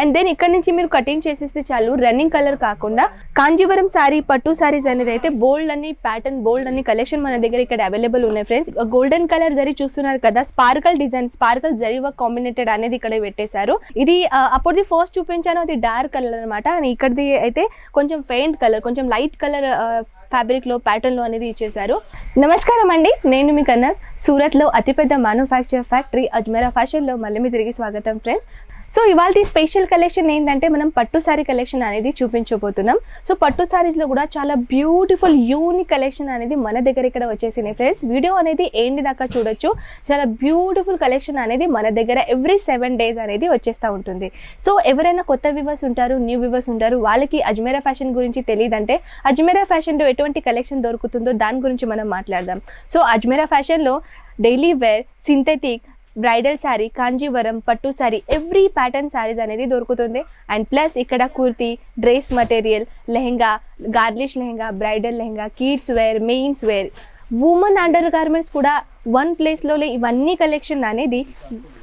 And then ఇక్కడ నుంచి మీరు కటింగ్ చేసేస్తే చాలు. రన్నింగ్ కలర్ కాకుండా కాంజీవరం సారీ, పట్టు సారీస్ అనేది అయితే బోల్డ్ అని ప్యాటర్న్, బోల్డ్ అని కలెక్షన్ మన దగ్గర ఇక్కడ అవైలబుల్ ఉన్నాయి ఫ్రెండ్స్. గోల్డెన్ కలర్ జరీ చూస్తున్నారు కదా, sparkle design, sparkle zari work కాంబినేటెడ్ అనేది ఇక్కడ పెట్టేశారు. ఇది అప్పుడు ఫస్ట్ చూపించాను, అది డార్క్ కలర్ అనమాట. అండ్ ఇక్కడది అయితే కొంచెం ఫెయింట్ కలర్, కొంచెం లైట్ కలర్ ఫ్యాబ్రిక్ లో ప్యాటర్న్ లో అనేది ఇచ్చేసారు. నమస్కారం అండి, నేను మీ కన్నా సూరత్ లో అతిపెద్ద మ్యానుఫ్యాక్చర్ ఫ్యాక్టరీ అజ్మీరా ఫ్యాషన్ లో మళ్ళీ మీ తిరిగి స్వాగతం ఫ్రెండ్స్. సో ఇవాళ స్పెషల్ కలెక్షన్ ఏంటంటే మనం పట్టు సారీ కలెక్షన్ అనేది చూపించబోతున్నాం. సో పట్టు సారీస్లో కూడా చాలా బ్యూటిఫుల్ యూనిక్ కలెక్షన్ అనేది మన దగ్గర ఇక్కడ వచ్చేసింది ఫ్రెండ్స్. వీడియో అనేది ఏంటి దాకా చూడొచ్చు. చాలా బ్యూటిఫుల్ కలెక్షన్ అనేది మన దగ్గర ఎవ్రీ 7 days అనేది వచ్చేస్తూ ఉంటుంది. సో ఎవరైనా కొత్త వ్యూవర్స్ ఉంటారు, న్యూ వ్యూవర్స్ ఉంటారు, వాళ్ళకి అజ్మీరా ఫ్యాషన్ గురించి తెలియదంటే అజ్మీరా ఫ్యాషన్లో ఎటువంటి కలెక్షన్ దొరుకుతుందో దాని గురించి మనం మాట్లాడదాం. సో అజ్మీరా ఫ్యాషన్లో daily wear, synthetic, bridal sari, Kanjeevaram, పట్టు శారీ, ఎవ్రీ ప్యాటర్న్ శారీస్ అనేది దొరుకుతుంది. అండ్ ప్లస్ ఇక్కడ kurti, dress material, lehenga, girlish lehenga, bridal lehenga, kids wear, men's wear, women under garments కూడా వన్ ప్లేస్లో ఇవన్నీ కలెక్షన్ అనేది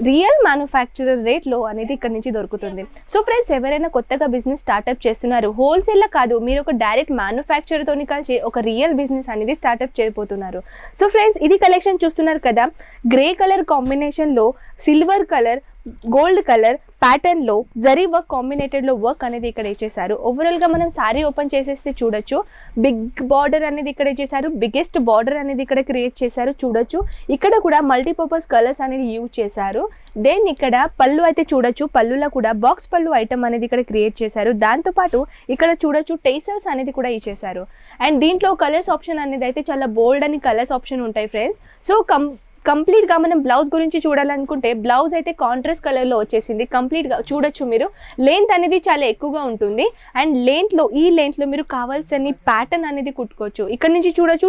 రియల్ మ్యానుఫ్యాక్చరర్ రేట్లో అనేది ఇక్కడ నుంచి దొరుకుతుంది. సో ఫ్రెండ్స్, ఎవరైనా కొత్తగా బిజినెస్ స్టార్ట్అప్ చేస్తున్నారు, హోల్సేల్లో కాదు, మీరు ఒక డైరెక్ట్ మ్యానుఫ్యాక్చర్తో కలిసి ఒక రియల్ బిజినెస్ అనేది స్టార్ట్అప్ చేయబోతున్నారు. సో ఫ్రెండ్స్, ఇది కలెక్షన్ చూస్తున్నారు కదా, గ్రే కలర్ కాంబినేషన్లో సిల్వర్ కలర్, గోల్డ్ కలర్ ప్యాటర్న్లో జరీ వర్క్ కాంబినేటెడ్లో వర్క్ అనేది ఇక్కడ ఇచ్చేసారు. ఓవరాల్గా మనం సారీ ఓపెన్ చేసేస్తే చూడొచ్చు, బిగ్ బార్డర్ అనేది ఇక్కడ ఇచ్చేసారు, బిగ్గెస్ట్ బార్డర్ అనేది ఇక్కడ క్రియేట్ చేశారు చూడొచ్చు. ఇక్కడ కూడా మల్టీపర్పస్ కలర్స్ అనేది యూజ్ చేశారు. దెన్ ఇక్కడ పళ్ళు అయితే చూడొచ్చు, పళ్ళులో కూడా బాక్స్ పళ్ళు ఐటమ్ అనేది ఇక్కడ క్రియేట్ చేశారు. దాంతోపాటు ఇక్కడ చూడొచ్చు టేసల్స్ అనేది కూడా ఇచ్చేసారు. అండ్ దీంట్లో కలర్స్ ఆప్షన్ అనేది అయితే చాలా బోల్డ్ అని కలర్స్ ఆప్షన్ ఉంటాయి ఫ్రెండ్స్. సో కంప్లీట్గా మనం బ్లౌజ్ గురించి చూడాలనుకుంటే బ్లౌజ్ అయితే కాంట్రాస్ట్ కలర్లో వచ్చేసింది. కంప్లీట్గా చూడొచ్చు మీరు, లెంత్ అనేది చాలా ఎక్కువగా ఉంటుంది. అండ్ ఈ లెంత్లో మీరు కావాల్సిన ప్యాటర్న్ అనేది కుట్టుకోవచ్చు. ఇక్కడ నుంచి చూడొచ్చు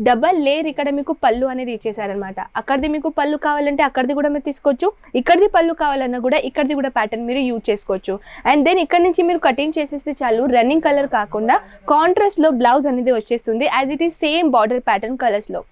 డబల్ లేయర్ ఇక్కడ మీకు పళ్ళు అనేది ఇచ్చేసారనమాట. అక్కడిది మీకు పళ్ళు కావాలంటే అక్కడిది కూడా మీరు తీసుకోవచ్చు, ఇక్కడిది పళ్ళు కావాలన్నా కూడా ఇక్కడిది కూడా ప్యాటర్న్ మీరు యూజ్ చేసుకోవచ్చు. అండ్ దెన్ ఇక్కడ నుంచి మీరు కటింగ్ చేసేస్తే చాలు. రన్నింగ్ కలర్ కాకుండా కాంట్రాస్ట్లో బ్లౌజ్ అనేది వచ్చేస్తుంది, as it is same border pattern కలర్స్లో.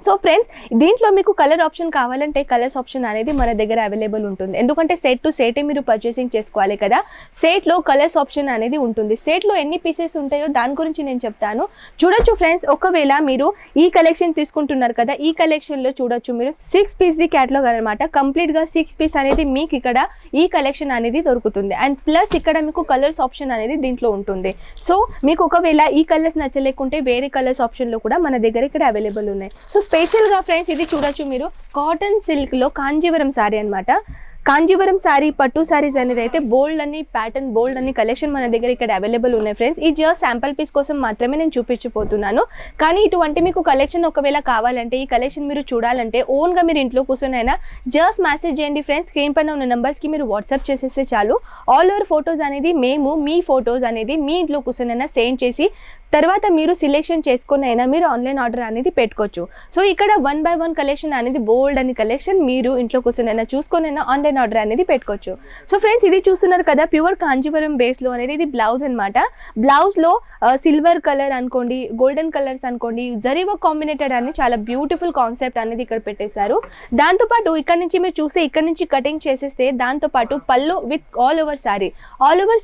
సో ఫ్రెండ్స్, దీంట్లో మీకు కలర్ ఆప్షన్ కావాలంటే కలర్స్ ఆప్షన్ అనేది మన దగ్గర అవైలబుల్ ఉంటుంది. ఎందుకంటే సెట్ టు సెటే మీరు పర్చేసింగ్ చేసుకోవాలి కదా, సెట్లో కలర్స్ ఆప్షన్ అనేది ఉంటుంది. సెట్లో ఎన్ని పీసెస్ ఉంటాయో దాని గురించి నేను చెప్తాను. చూడొచ్చు ఫ్రెండ్స్, ఒకవేళ మీరు ఈ కలెక్షన్ తీసుకుంటున్నారు కదా, ఈ కలెక్షన్లో చూడొచ్చు మీరు 6 పీస్ క్యాటలాగ్ అనమాట. కంప్లీట్గా 6 పీస్ అనేది మీకు ఇక్కడ ఈ కలెక్షన్ అనేది దొరుకుతుంది. అండ్ ప్లస్ ఇక్కడ మీకు కలర్స్ ఆప్షన్ అనేది దీంట్లో ఉంటుంది. సో మీకు ఒకవేళ ఈ కలర్స్ నచ్చలేకుంటే వేరే కలర్స్ ఆప్షన్లో కూడా మన దగ్గర ఇక్కడ అవైలబుల్ ఉన్నాయి. సో స్పెషల్గా ఫ్రెండ్స్, ఇది చూడొచ్చు మీరు, కాటన్ సిల్క్లో కాంజీవరం శారీ అనమాట. కాంజీవరం శారీ, పట్టు శారీస్ అనేది అయితే బోల్డ్ అని ప్యాటర్న్, బోల్డ్ అని కలెక్షన్ మన దగ్గర ఇక్కడ అవైలబుల్ ఉన్నాయి ఫ్రెండ్స్. ఈ జస్ట్ శాంపుల్ పీస్ కోసం మాత్రమే నేను చూపించబోతున్నాను. కానీ ఇటువంటి మీకు కలెక్షన్ ఒకవేళ కావాలంటే, ఈ కలెక్షన్ మీరు చూడాలంటే ఓన్గా మీరు ఇంట్లో కూర్చొనైనా జస్ట్ మెసేజ్ చేయండి ఫ్రెండ్స్. స్క్రీన్ పైన ఉన్న నెంబర్స్కి మీరు వాట్సాప్ చేసేస్తే చాలు. ఆల్ ఓవర్ ఫొటోస్ అనేది మేము మీ ఫొటోస్ అనేది మీ ఇంట్లో కూర్చొనైనా సెండ్ చేసి తర్వాత మీరు సెలెక్షన్ చేసుకుని అయినా మీరు ఆన్లైన్ ఆర్డర్ అనేది పెట్టుకోవచ్చు. సో ఇక్కడ 1 by 1 కలెక్షన్ అనేది బోల్డ్ అని కలెక్షన్ మీరు ఇంట్లో కూర్చొనైనా చూసుకొనైనా ఆన్లైన్ ఆర్డర్ అనేది పెట్టుకోవచ్చు. సో ఫ్రెండ్స్, ఇది చూస్తున్నారు కదా, ప్యూర్ కాంజీవరం బేస్లో అనేది ఇది బ్లౌజ్ అనమాట. బ్లౌజ్లో సిల్వర్ కలర్ అనుకోండి, గోల్డెన్ కలర్స్ అనుకోండి, జరీ వర్క్ కాంబినేటెడ్ అని చాలా బ్యూటిఫుల్ కాన్సెప్ట్ అనేది ఇక్కడ పెట్టేశారు. దాంతోపాటు ఇక్కడ నుంచి మీరు చూస్తే ఇక్కడ నుంచి కటింగ్ చేసేస్తే దాంతోపాటు పళ్ళు with all over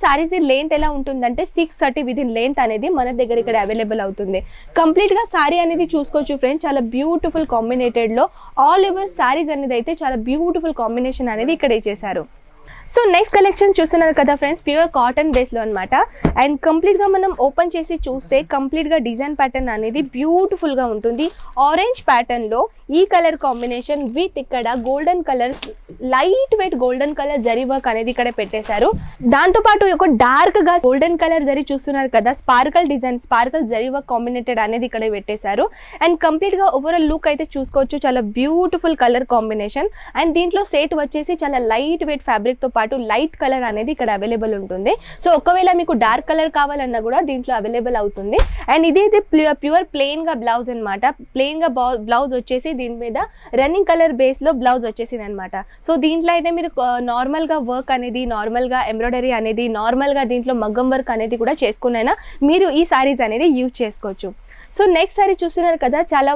saris length ఎలా ఉంటుందంటే 630 విదిన్ లెంత్ అనేది మన దగ్గర ఇక్కడ అవైలబుల్ అవుతుంది. కంప్లీట్ గా సారీ అనేది చూసుకోవచ్చు ఫ్రెండ్స్, చాలా బ్యూటిఫుల్ కాంబినేటెడ్ లో ఆల్ ఓవర్ సారీస్ అనేది అయితే చాలా బ్యూటిఫుల్ కాంబినేషన్ అనేది ఇక్కడ ఇచ్చేసారు. సో నెక్స్ట్ కలెక్షన్ చూస్తున్నారు కదా ఫ్రెండ్స్, ప్యూర్ కాటన్ బేస్లో అనమాట. అండ్ కంప్లీట్గా మనం ఓపెన్ చేసి చూస్తే కంప్లీట్గా డిజైన్ ప్యాటర్న్ అనేది బ్యూటిఫుల్గా ఉంటుంది. ఆరెంజ్ ప్యాటర్న్లో ఈ కలర్ కాంబినేషన్ విత్ ఇక్కడ golden colours, light weight golden colour zari work అనేది ఇక్కడ పెట్టేశారు. దాంతోపాటు ఒక డార్క్గా గోల్డెన్ కలర్ జరీ చూస్తున్నారు కదా, sparkle design, sparkle zari work కాంబినేటెడ్ అనేది ఇక్కడ పెట్టేశారు. అండ్ కంప్లీట్గా ఓవరాల్ లుక్ అయితే చూసుకోవచ్చు, చాలా బ్యూటిఫుల్ కలర్ కాంబినేషన్. అండ్ దీంట్లో సెట్ వచ్చేసి చాలా లైట్ వెయిట్ ఫ్యాబ్రిక్తో పాటు లైట్ కలర్ అనేది ఇక్కడ అవైలబుల్ ఉంటుంది. సో ఒకవేళ మీకు డార్క్ కలర్ కావాలన్నా కూడా దీంట్లో అవైలబుల్ అవుతుంది. అండ్ ఇదైతే ప్యూర్ ప్లెయిన్ గా బ్లౌజ్ అనమాట. ప్లెయిన్ గా బ్లౌజ్ వచ్చేసి దీని మీద రన్నింగ్ కలర్ బేస్ లో బ్లౌజ్ వచ్చేసింది అనమాట. సో దీంట్లో అయితే మీరు నార్మల్ గా వర్క్ అనేది, నార్మల్ గా ఎంబ్రాయిడరీ అనేది, నార్మల్ గా దీంట్లో మగ్గం వర్క్ అనేది కూడా చేసుకునైనా మీరు ఈ సారీస్ అనేది యూజ్ చేసుకోవచ్చు. సో నెక్స్ట్ సారీ చూస్తున్నారు కదా, చాలా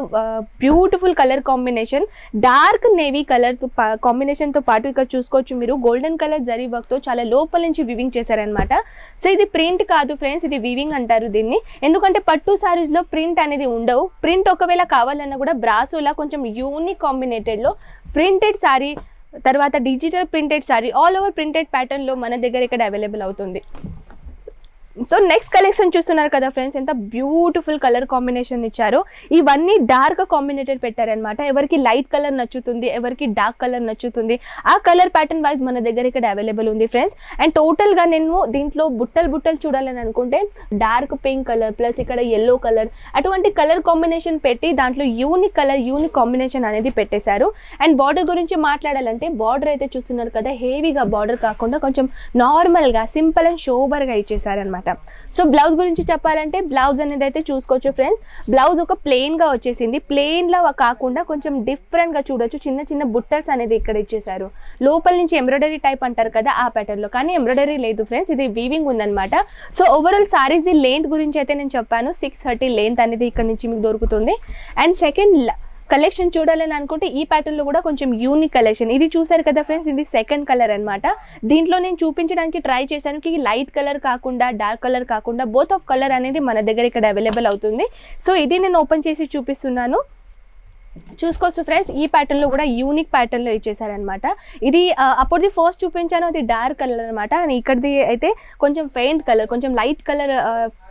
beautiful colour combination, dark navy colour కాంబినేషన్తో పాటు ఇక్కడ చూసుకోవచ్చు మీరు గోల్డెన్ కలర్ జరీ వర్క్తో చాలా లోపల నుంచి వివింగ్ చేశారనమాట. సో ఇది ప్రింట్ కాదు ఫ్రెండ్స్, ఇది వివింగ్ అంటారు దీన్ని. ఎందుకంటే పట్టు సారీస్లో ప్రింట్ అనేది ఉండవు. ప్రింట్ ఒకవేళ కావాలన్నా కూడా బ్రాసోలా కొంచెం యూనిక్ కాంబినేటెడ్లో ప్రింటెడ్ సారీ, తర్వాత digital printed sorry, all over printed ప్యాటర్న్లో మన దగ్గర ఇక్కడ అవైలబుల్ అవుతుంది. సో నెక్స్ట్ కలెక్షన్ చూస్తున్నారు కదా ఫ్రెండ్స్, ఎంత బ్యూటిఫుల్ కలర్ కాంబినేషన్ ఇచ్చారు. ఇవన్నీ డార్క్ కాంబినేటెడ్ పెట్టారనమాట. ఎవరికి లైట్ కలర్ నచ్చుతుంది, ఎవరికి డార్క్ కలర్ నచ్చుతుంది, ఆ కలర్ ప్యాటర్న్ వైజ్ మన దగ్గర ఇక్కడ అవైలబుల్ ఉంది ఫ్రెండ్స్. అండ్ టోటల్గా నేను దీంట్లో బుట్టలు చూడాలని అనుకుంటే డార్క్ పింక్ కలర్ ప్లస్ ఇక్కడ ఎల్లో కలర్, అటువంటి కలర్ కాంబినేషన్ పెట్టి దాంట్లో యూనిక్ కలర్ యూనిక్ కాంబినేషన్ అనేది పెట్టేశారు. అండ్ బార్డర్ గురించి మాట్లాడాలంటే బార్డర్ అయితే చూస్తున్నారు కదా, హెవీగా బార్డర్ కాకుండా కొంచెం నార్మల్గా సింపుల్ అండ్ షోబర్గా ఇచ్చేసారనమాట. సో బ్లౌజ్ గురించి చెప్పాలంటే బ్లౌజ్ అనేది అయితే చూసుకోవచ్చు ఫ్రెండ్స్. బ్లౌజ్ ఒక ప్లెయిన్గా వచ్చేసింది. ప్లెయిన్లో కాకుండా కొంచెం డిఫరెంట్గా చూడొచ్చు, చిన్న చిన్న బుట్టర్స్ అనేది ఇక్కడ ఇచ్చేసారు. లోపల నుంచి ఎంబ్రాయిడరీ టైప్ అంటారు కదా ఆ ప్యాటర్న్లో, కానీ ఎంబ్రాయిడరీ లేదు ఫ్రెండ్స్, ఇది వీవింగ్ ఉందన్నమాట. So overall saris the length గురించి అయితే నేను చెప్పాను, 630 లెంత్ అనేది ఇక్కడ నుంచి మీకు దొరుకుతుంది. అండ్ సెకండ్ కలెక్షన్ చూడాలని అనుకుంటే ఈ ప్యాటర్న్లో కూడా కొంచెం యూనిక్ కలెక్షన్, ఇది చూసారు కదా ఫ్రెండ్స్, ఇది సెకండ్ కలర్ అనమాట. దీంట్లో నేను చూపించడానికి ట్రై చేశాను కి లైట్ కలర్ కాకుండా డార్క్ కలర్ కాకుండా బోత్ ఆఫ్ కలర్ అనేది మన దగ్గర ఇక్కడ అవైలబుల్ అవుతుంది. సో ఇది నేను ఓపెన్ చేసి చూపిస్తున్నాను, చూసుకోవచ్చు ఫ్రెండ్స్. ఈ ప్యాటర్న్లో కూడా యూనిక్ ప్యాటర్న్లో ఇచ్చేసారనమాట. ఇది అప్పుడుది ఫస్ట్ చూపించాను, అది డార్క్ కలర్ అనమాట. అండ్ ఇక్కడిది అయితే కొంచెం ఫెయింట్ కలర్, కొంచెం లైట్ కలర్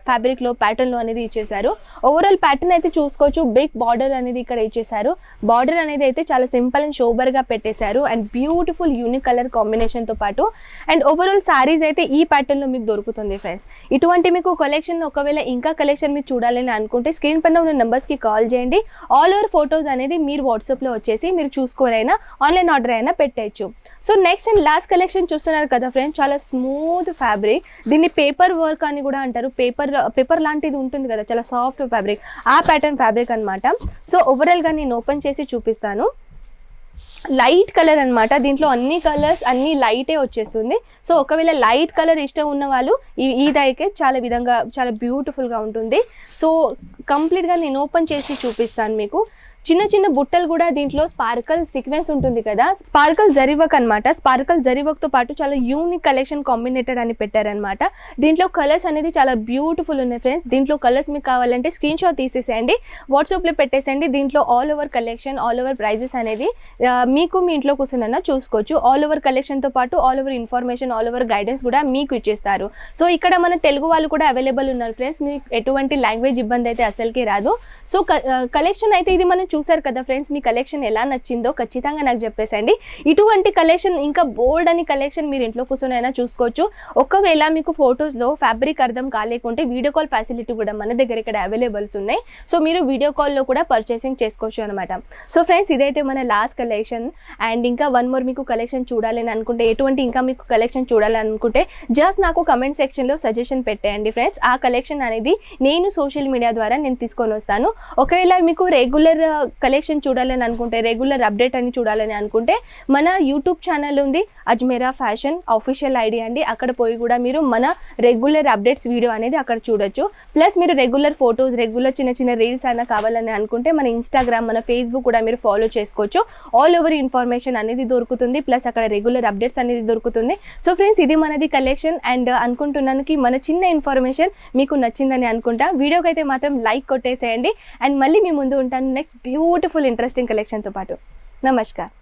ఫ్యాబ్రిక్లో ప్యాటర్న్లో అనేది ఇచ్చేసారు. ఓవరాల్ ప్యాటర్న్ అయితే చూసుకోవచ్చు, బిగ్ బార్డర్ అనేది ఇక్కడ ఇచ్చేసారు. బార్డర్ అనేది అయితే చాలా సింపుల్ అండ్ షోబర్గా పెట్టేశారు అండ్ బ్యూటిఫుల్ యూనిక్ కలర్ కాంబినేషన్తో పాటు. అండ్ ఓవరాల్ సారీస్ అయితే ఈ ప్యాటర్న్లో మీకు దొరుకుతుంది ఫ్రెండ్స్. ఇటువంటి మీకు కలెక్షన్ ఒకవేళ ఇంకా కలెక్షన్ మీకు చూడాలని అనుకుంటే స్క్రీన్ పైన ఉన్న నెంబర్స్కి కాల్ చేయండి. ఆల్ ఓవర్ ఫొటోస్ అనేది మీరు వాట్సాప్లో వచ్చేసి మీరు చూసుకోరైనా ఆన్లైన్ ఆర్డర్ అయినా పెట్టేయచ్చు. So next and last collection చూస్తున్నారు కదా ఫ్రెండ్స్, చాలా స్మూత్ ఫ్యాబ్రిక్, దీన్ని పేపర్ వర్క్ అని కూడా అంటారు. పేపర్ లాంటిది ఉంటుంది కదా, చాలా సాఫ్ట్ ఫ్యాబ్రిక్, ఆ ప్యాటర్న్ ఫ్యాబ్రిక్ అనమాట. సో ఓవరాల్గా నేను ఓపెన్ చేసి చూపిస్తాను. లైట్ కలర్ అనమాట, దీంట్లో అన్ని కలర్స్ అన్ని లైటే వచ్చేస్తుంది. సో ఒకవేళ లైట్ కలర్ ఇష్టం ఉన్న వాళ్ళు ఇదైతే చాలా బ్యూటిఫుల్గా ఉంటుంది. సో కంప్లీట్గా నేను ఓపెన్ చేసి చూపిస్తాను మీకు. చిన్న చిన్న బుట్టలు కూడా దీంట్లో స్పార్కల్ సీక్వెన్స్ ఉంటుంది కదా, స్పార్కల్ జరీ వర్క్ అనమాట. స్పార్కల్ జరీ వర్క్తో పాటు చాలా యూనిక్ కలెక్షన్ కాంబినేటెడ్ అని పెట్టారనమాట. దీంట్లో కలర్స్ అనేది చాలా బ్యూటిఫుల్ ఉన్నాయి ఫ్రెండ్స్. దీంట్లో కలర్స్ మీకు కావాలంటే స్క్రీన్ షాట్ తీసేసేయండి, వాట్సాప్లో పెట్టేసేయండి. దీంట్లో all over collection, all over prices అనేది మీకు మీ ఇంట్లో కూర్చున్నా చూసుకోవచ్చు. ఆల్ ఓవర్ కలెక్షన్తో పాటు all over information, all over guidance కూడా మీకు ఇచ్చేస్తారు. సో ఇక్కడ మన తెలుగు వాళ్ళు కూడా అవైలబుల్ ఉన్నారు ఫ్రెండ్స్, మీకు ఎటువంటి లాంగ్వేజ్ ఇబ్బంది అయితే అసలుకి రాదు. సో కలెక్షన్ అయితే ఇది మనం చూసారు కదా ఫ్రెండ్స్, మీ కలెక్షన్ ఎలా నచ్చిందో ఖచ్చితంగా నాకు చెప్పేసండి. ఇటువంటి కలెక్షన్ ఇంకా బోల్డ్ అని కలెక్షన్ మీరు ఇంట్లో కూర్చొనైనా చూసుకోవచ్చు. ఒకవేళ మీకు ఫొటోస్లో ఫ్యాబ్రిక్ అర్థం కాలేకుంటే వీడియో కాల్ ఫెసిలిటీ కూడా మన దగ్గర ఇక్కడ అవైలబుల్స్ ఉన్నాయి. సో మీరు వీడియో కాల్లో కూడా పర్చేసింగ్ చేసుకోవచ్చు అనమాట. సో ఫ్రెండ్స్ ఇదైతే మన లాస్ట్ కలెక్షన్. అండ్ ఇంకా వన్ మోర్ మీకు కలెక్షన్ చూడాలని అనుకుంటే, ఎటువంటి ఇంకా మీకు కలెక్షన్ చూడాలని అనుకుంటే జస్ట్ నాకు కమెంట్ సెక్షన్లో సజెషన్ పెట్టేయండి ఫ్రెండ్స్. ఆ కలెక్షన్ అనేది నేను సోషల్ మీడియా ద్వారా నేను తీసుకొని వస్తాను. ఒకవేళ మీకు రెగ్యులర్ కలెక్షన్ చూడాలని అనుకుంటే, రెగ్యులర్ అప్డేట్ అని చూడాలని అనుకుంటే మన యూట్యూబ్ ఛానల్ ఉంది, అజ్మేరా ఫ్యాషన్ ఆఫీషియల్ ఐడి అండి. అక్కడ పోయి కూడా మీరు మన రెగ్యులర్ అప్డేట్స్ వీడియో అనేది అక్కడ చూడొచ్చు. ప్లస్ మీరు రెగ్యులర్ ఫొటోస్, రెగ్యులర్ చిన్న చిన్న రీల్స్ అయినా కావాలని అనుకుంటే మన ఇన్స్టాగ్రామ్, మన ఫేస్బుక్ కూడా మీరు ఫాలో చేసుకోవచ్చు. ఆల్ ఓవర్ ఇన్ఫర్మేషన్ అనేది దొరుకుతుంది, ప్లస్ అక్కడ రెగ్యులర్ అప్డేట్స్ అనేది దొరుకుతుంది. సో ఫ్రెండ్స్ ఇది మనది కలెక్షన్. అండ్ అనుకుంటున్నాను మన చిన్న ఇన్ఫర్మేషన్ మీకు నచ్చిందని అనుకుంటా. వీడియోకి అయితే మాత్రం లైక్ కొట్టేసేయండి. అండ్ మళ్ళీ మీ ముందు ఉంటాను నెక్స్ట్ బ్యూటిఫుల్ ఇంట్రెస్టింగ్ కలెక్షన్తో పాటు. నమస్కారం.